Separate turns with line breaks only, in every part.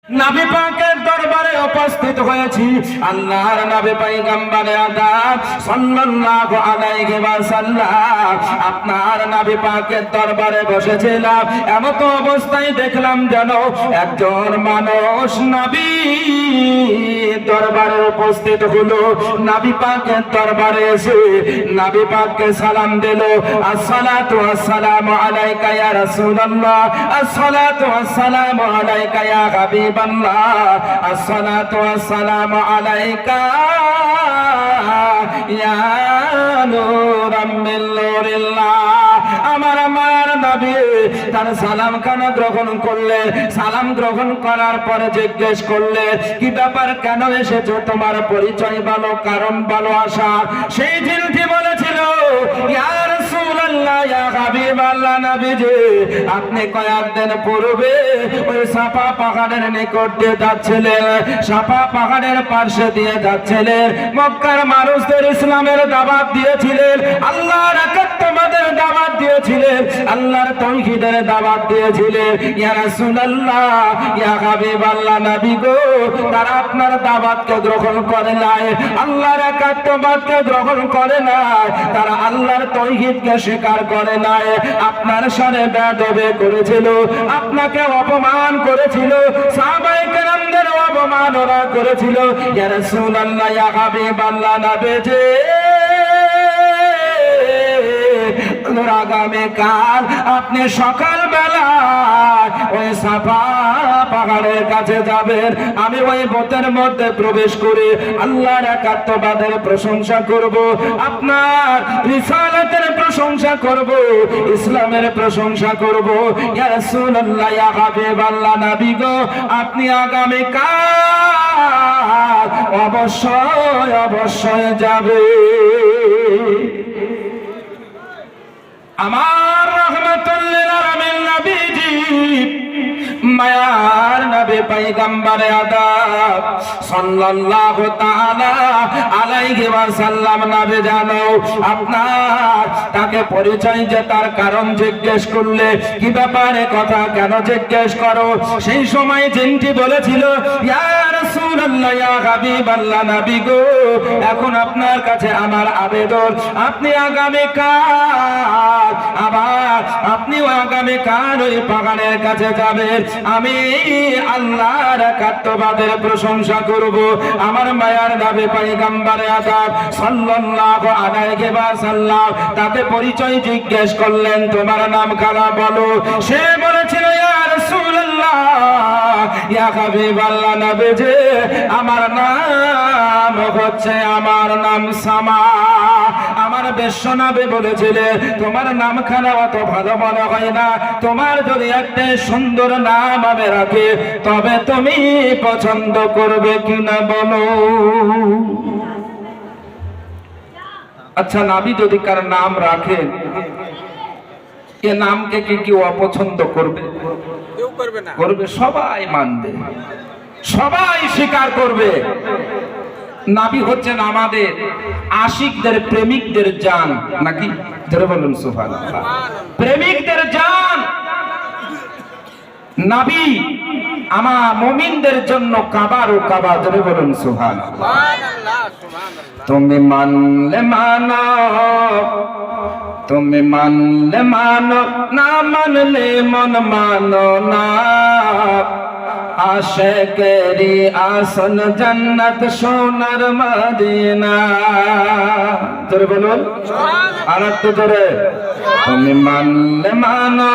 নবী পাকের দরবারে উপস্থিত হয়েছি। আল্লাহর নবী পয়গম্বর আদম সাল্লাল্লাহু আলাইহি ওয়াসাল্লাম আপনার নবী পাকের দরবারে বসেছিলাম। এমত অবস্থায় দেখলাম যেন একজন মানুষ নবী দরবারে উপস্থিত হলো। নবী পাকের দরবারে এসে নবী পাককে সালাম দিল। আসসালাতু ওয়াসসালামু আলাইকা ইয়া রাসূলুল্লাহ, আসসালাতু ওয়াসসালামু আলাইকা ইয়া হাবিব আসসালাতু ওয়াসসালামু আলাইকা ইয়া নূরাম মিন নূরিল্লাহ। আমার নবী তার সালাম খানা গ্রহণ করলে, সালাম গ্রহণ করার পরে জিজ্ঞেস করলে কি ব্যাপার, কেন এসেছো, তোমার পরিচয় বলো, কারণ বলো আসার। সেই জিনটি বলেছিল ইয়া রাসূলুল্লাহ, ইয়া হাবিবাল্লাহ, নবীজি আপনি কয়েকদিন পূর্বে ওই সাফা পাহাড়ের নিকট দিয়ে যাচ্ছিলেন, সাফা পাহাড়ের পাশে দিয়ে যাচ্ছিলেন, মক্কার মানুষদের ইসলামের দাওয়াত দিয়েছিলেন, আল্লাহর একাত্মবাদের দাওয়াত দিয়েছিলেন, আল্লাহর তাওহীদের দাওয়াত দিয়েছিলেন। ইয়া রাসূলুল্লাহ, ইয়া হাবিবাল্লাহ, নবী গো তারা আপনার দাওয়াতকে গ্রহণ করে নাই, আল্লাহর একাত্মবাদকে গ্রহণ করে নাই, তারা আল্লাহর তাওহীদকে স্বীকার করে নাই, আপনার সাথে বেয়াদবি করেছিল, আপনাকে অপমান করেছিল, সাহাবায়ে কেরামদের অবমাননা করেছিল। ইয়া রাসূলুল্লাহ, ইয়া হাবিবাল্লাহ, নবীজি আগামীকাল আপনি সকাল বেলা ওই সাফা পাহাড়ের কাছে যাবেন, আমি ওই বোতের মধ্যে প্রবেশ করে আল্লাহর একাত্মবাদের প্রশংসা করব, আপনার রিসালাতের প্রশংসা করব, ইসলামের প্রশংসা করব। ইয়া রাসূলুল্লাহ, ইয়া হাবিবাল্লাহ, নবী গো আপনি আগামীকাল অবশ্যই অবশ্যই যাবে। আমার রহমাতুল লিল আলামিন নবীজি মায়ার নবী পয়গম্বর আদম সাল্লাল্লাহু তাআলা আলাইহি ওয়াসাল্লাম নবী জানো আপনার তাকে পরিচয় যে তার কারণ জিজ্ঞেস করলে কি ব্যাপারে কথা কেন জিজ্ঞেস করো, সেই সময় জিনটি বলেছিল ইয়া রাসূলুল্লাহ, ইয়া হাবিবাল্লাহ, নবী গো এখন আপনার কাছে আমার আবেদন, আপনি আগামীকাল আবার আপনি আগামীকাল ওই পাহাড়ের কাছে যাবেন, আমি আল্লাহর একাত্মবাদের প্রশংসা করব। আমার মায়ার নবী পয়গম্বর আদম সাল্লাল্লাহু আলাইহি ওয়াসাল্লাম তাতে পরিচয় জিজ্ঞেস করলেন, তোমার নাম খানা বলো। সে বলেছিল ইয়া রাসূলুল্লাহ, ইয়া হাবিবাল্লাহ, নবীজি আমার নাম হচ্ছে, আমার নাম সামা। আমার বিশ্ব নবী বলেছিলেন তোমার নাম খানা অত ভালো মনে হয় না, তোমার যদি একটা সুন্দর নাম আমি রাখি তবে তুমি পছন্দ করবে কিনা বলো। আচ্ছা নবী যদি কার নাম রাখেন এ নামকে কি কেউ অপছন্দ করবে? কেউ করবে না, করবে সবাই মানবে, সবাই স্বীকার করবে। নবী হচ্ছেন আমাদের আশিকদের প্রেমিকদের জান, নাকি ধরে বলুন সুবহানাল্লাহ, প্রেমিকদের জান। নবী আমার মুমিনদের জন্য কাবার ও কাবা, ধরে বলুন সুবহানাল্লাহ। তুমি মানলে মানো, তুমি মানলে মানো, না মানলে মন মানো না, আশিকেরি আসল জান্নাত সোনার মদিনা, জোরে বলুন আর একটু জোরে। তুমি মানলে মানো,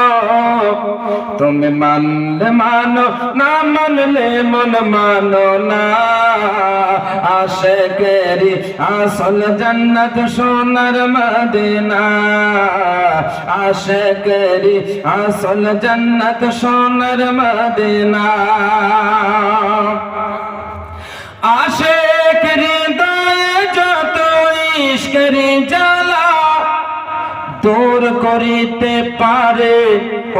তুমি মানলে মানো, না মানলে মন মানো না, আশিকেরি আসল জান্নাত সোনার মদিনা, আশিকেরি আসল জান্নাত সোনার মদিনা। আশিক হৃদয়ে যত ইশকের জ্বালা দূর করিতে পারে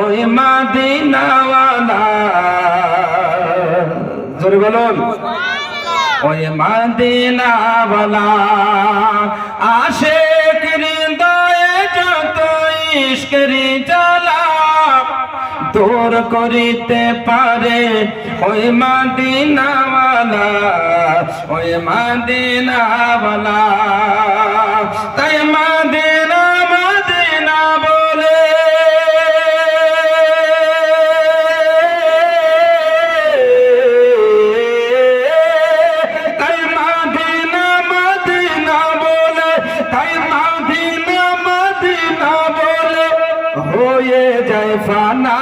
ওই মদিনাওয়ালা, জোরে বলুন ওই মদিনাওয়ালা। আশিক হৃদয়ে যত ইশকের জ্বালা দূর করিতে পারে ওই মদিনাওয়ালা, ওই মদিনাওয়ালা। তাই মদিনা মদিনা বলে হয়ে যায় ফানা।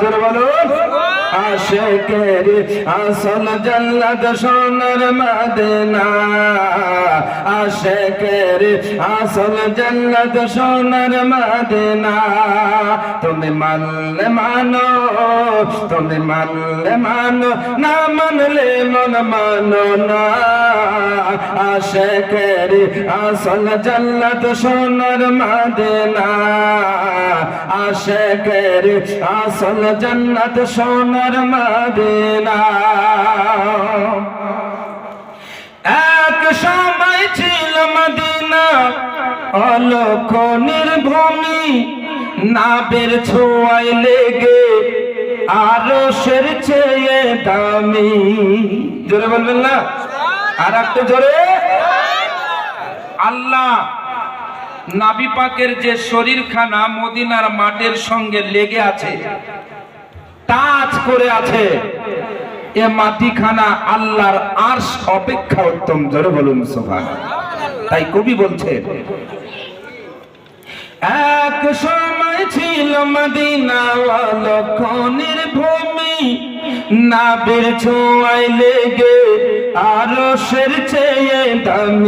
জোরে বলুন। আশিকের আসল জান্নাত সোনার মদিনা, আশিকের আসল জান্নাত সোনার মদিনা। তুমি মানলে মানো, তুমি মানলে মানো, না মানলে মন মানো না। আশিকের আসল জান্নাত সোনার মদিনা, আশিকের আসল জান্নাত সোনার মদিনা। এক সময় ছিল মদিনা অলক্ষ নির্ভূমি, নাবের ছোঁয়ায় লেগে আরশের চেয়ে দামি। জোরে বলবেন না? আর একটু জোরে। আল্লাহ নবী পাকের যে শরীরখানা মদিনার মাটির সঙ্গে লেগে আছে, টাচ করে আছে, এ মাটিখানা আল্লাহর আরশ অপেক্ষা উত্তম। জোরে বলুন সুবহানাল্লাহ। তাই কবি বলছে, এক সময় ছিল মদিনা অলক্ষ নির্ভূমি, নাবের ছোঁয়ায় লেগে আরশের চেয়ে দামি।